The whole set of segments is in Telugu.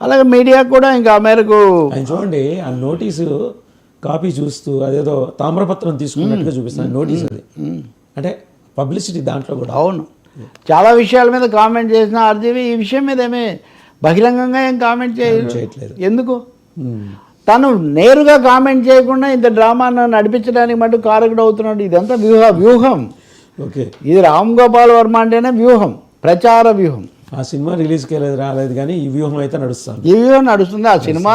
అలాగే మీడియా కూడా ఇంకా ఆ మేరకు ఆయన చూడండి ఆ నోటీసు కాపీ చూస్తూ అదేదో తామ్రపత్రం తీసుకున్నట్టుగా చూపిస్తాను నోటీస్ అది. అంటే పబ్లిసిటీ దాంట్లో కూడా. అవును, చాలా విషయాల మీద కామెంట్ చేసిన ఆర్జీవి ఈ విషయం మీద ఏమీ బహిరంగంగా ఏం కామెంట్ చేయట్లేదు. ఎందుకు? తను నేరుగా కామెంట్ చేయకుండా ఇంత డ్రామాను నడిపించడానికి మటు కారకుడు అవుతున్నాడు. ఇదంతా వ్యూహం. ఓకే, ఇది రామ్ గోపాల్ వర్మ అంటేనే వ్యూహం, ప్రచార వ్యూహం. ఆ సినిమా రిలీజ్కి రాలేదు కానీ ఈ వ్యూహం అయితే నడుస్తుంది. ఈ వ్యూహం నడుస్తుంది. ఆ సినిమా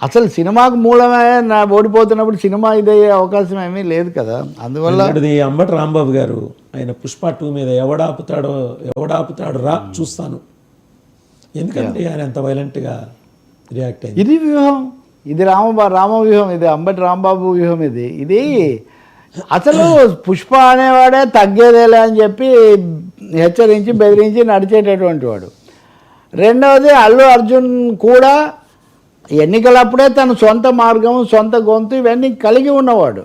అసలు సినిమాకు మూలమే ఓడిపోతున్నప్పుడు సినిమా ఇదయ్యే అవకాశం ఏమీ లేదు కదా. అందువల్ల అంబటి రాంబాబు గారు ఆయన పుష్ప 2 మీద ఎవడాపుతాడు రా చూస్తాను, ఎందుకంటే ఆయన ఎంత వైలెంట్గా రియాక్ట్ అయింది. ఇది వ్యూహం, ఇది రామ వ్యూహం, ఇది అంబటి రాంబాబు వ్యూహం. ఇది అసలు పుష్ప అనేవాడే తగ్గేదేలే అని చెప్పి హెచ్చరించి బెదిరించి నడిచేటటువంటి వాడు. రెండవది అల్లు అర్జున్ కూడా ఎన్నికలప్పుడే తన సొంత మార్గం, సొంత గొంతు ఇవన్నీ కలిగి ఉన్నవాడు.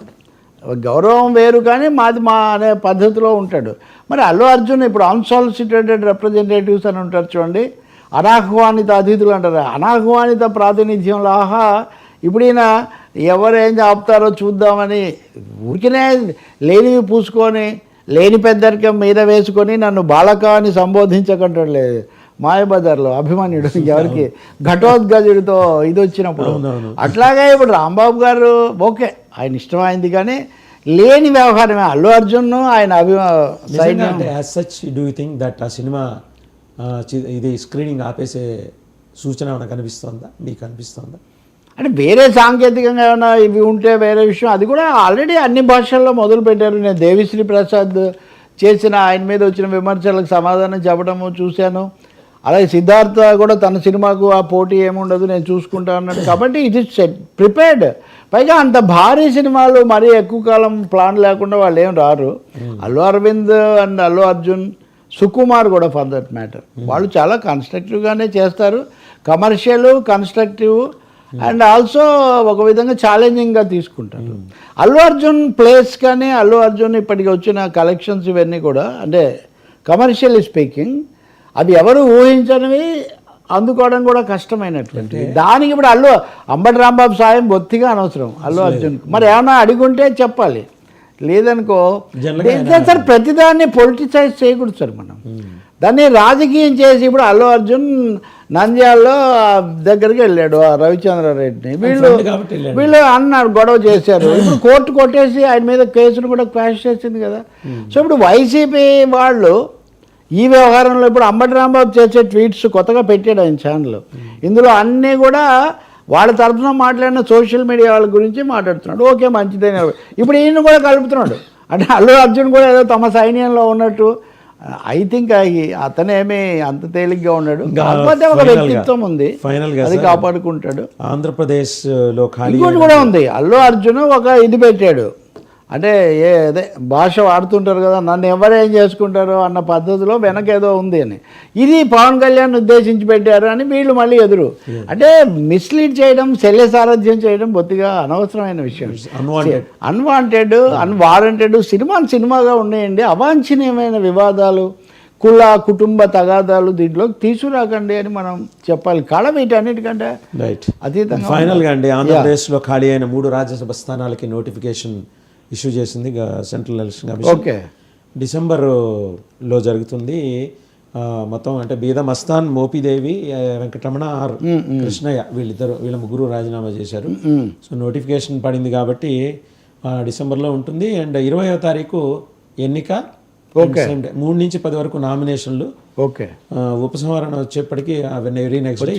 గౌరవం వేరు కానీ మాది మా అనే పద్ధతిలో ఉంటాడు. మరి అల్లు అర్జున్ ఇప్పుడు అన్సాలిసిటెడ్ రిప్రజెంటేటివ్స్ అని ఉంటారు చూడండి, అనాహ్వానిత అతిథులు అంటారు. అనాహ్వానిత ప్రాతినిధ్యంలో ఇప్పుడు ఈయన ఎవరేం ఆపుతారో చూద్దామని ఊరికినే లేనివి పూసుకొని లేని పెద్దరికం మీద వేసుకొని నన్ను బాలక అని సంబోధించకంటాడు. లేదు మాయబజార్లో అభిమన్యుడు ఎవరికి ఘటోద్గజుడితో ఇది వచ్చినప్పుడు అట్లాగే ఇప్పుడు రాంబాబు గారు ఓకే ఆయన ఇష్టమైంది కానీ లేని వ్యవహారమే అల్లు అర్జున్ ఆయన ఆ సినిమా ఇది స్క్రీనింగ్ ఆపేసే సూచన ఏమైనా కనిపిస్తుందా, మీకు అనిపిస్తుందా? అంటే వేరే సాంకేతికంగా ఏమైనా ఇవి ఉంటే వేరే విషయం. అది కూడా ఆల్రెడీ అన్ని భాషల్లో మొదలుపెట్టారు. నేను దేవిశ్రీ ప్రసాద్ చేసిన ఆయన మీద వచ్చిన విమర్శలకు సమాధానం చెప్పడము చూశాను. అలాగే సిద్ధార్థ కూడా తన సినిమాకు ఆ పోటీ ఏముండదు నేను చూసుకుంటా అన్నాడు. కాబట్టి ఇట్ ఈస్ ప్రిపేర్డ్. పైగా అంత భారీ సినిమాలు మరీ ఎక్కువ కాలం ప్లాన్ లేకుండా వాళ్ళు ఏం రారు. అల్లు అరవింద్ అండ్ అల్లు అర్జున్, సుకుమార్ కూడా ఫర్ దట్ మ్యాటర్ వాళ్ళు చాలా కన్స్ట్రక్టివ్గానే చేస్తారు. కమర్షియల్, కన్స్ట్రక్టివ్ అండ్ ఆల్సో ఒక విధంగా ఛాలెంజింగ్గా తీసుకుంటారు. అల్లు అర్జున్ ప్లేస్ కానీ అల్లు అర్జున్ ఇప్పటికి వచ్చిన కలెక్షన్స్ ఇవన్నీ కూడా అంటే కమర్షియల్ స్పీకింగ్ అవి ఎవరు ఊహించనివి, అందుకోవడం కూడా కష్టమైనటువంటి దానికి ఇప్పుడు అంబటి రాంబాబు సాయం బొత్తిగా అనవసరం అల్లు అర్జున్. మరి ఏమన్నా అడిగుంటే చెప్పాలి, లేదనుకో సార్ ప్రతిదాన్ని పొలిటిసైజ్ చేయకూడదు సార్. మనం దాన్ని రాజకీయం చేసి ఇప్పుడు అల్లు అర్జున్ నంద్యాలలో దగ్గరికి వెళ్ళాడు రవిచంద్రారెడ్డిని, వీళ్ళు అన్నారు గొడవ చేశారు. ఇప్పుడు కోర్టు కొట్టేసి ఆయన మీద కేసును కూడా క్వాష్ చేసింది కదా. సో ఇప్పుడు వైసీపీ వాళ్ళు ఈ వ్యవహారంలో ఇప్పుడు అంబటి రాంబాబు చేసే ట్వీట్స్ కొత్తగా పెట్టాడు ఆయన ఛానల్. ఇందులో అన్నీ కూడా వాళ్ళ తరఫున మాట్లాడిన సోషల్ మీడియా వాళ్ళ గురించి మాట్లాడుతున్నాడు. ఓకే మంచిదని ఇప్పుడు ఈయన కూడా కలుపుతున్నాడు. అంటే అల్లు అర్జున్ కూడా ఏదో తమ సైన్యంలో ఉన్నట్టు. ఐ థింక్ అతనేమీ అంత తేలిగ్గా ఉన్నాడు. కాకపోతే ఒక వ్యక్తిత్వం ఉంది, అది కాపాడుకుంటాడు. ఆంధ్రప్రదేశ్లో ఇంకోటి కూడా ఉంది. అల్లు అర్జున్ ఒక ఇది పెట్టాడు, అంటే అదే భాష వాడుతుంటారు కదా, నన్ను ఎవరేం చేసుకుంటారో అన్న పద్ధతిలో వెనకేదో ఉంది అని. ఇది పవన్ కళ్యాణ్ ఉద్దేశించి పెట్టారు అని వీళ్ళు మళ్ళీ ఎదురు. అంటే మిస్లీడ్ చేయడం, శల్య సారథ్యం చేయడం బొత్తిగా అనవసరమైన విషయం. అన్వాంటెడ్, అన్వారంటెడ్ సినిమాగా ఉన్నాయండి. అవాంఛనీయమైన వివాదాలు, కుల కుటుంబ తగాదాలు దీంట్లో తీసుకురాకండి అని మనం చెప్పాలి. కళ వీటన్నిటికంటే అతీతంగా. ఫైనల్గా అండి, ఆంధ్రప్రదేశ్లో ఖాళీ అయిన 3 రాజ్యసభ స్థానాలకి నోటిఫికేషన్ ఇష్యూ చేసింది సెంట్రల్ ఎలక్షన్ కమిషన్. ఓకే, డిసెంబర్లో జరుగుతుంది. మొత్తం అంటే బీద మస్తాన్, మోపిదేవి, వెంకటరమణ, ఆర్ కృష్ణయ్య వీళ్ళ ముగ్గురు రాజీనామా చేశారు. సో నోటిఫికేషన్ పడింది కాబట్టి డిసెంబర్లో ఉంటుంది. అండ్ 20వ తారీఖు ఎన్నిక. 3 నుంచి 10 వరకు నామినేషన్లు. ఓకే, ఉపసంహరణ వచ్చేప్పటికి వెరీ నెక్స్ట్ డే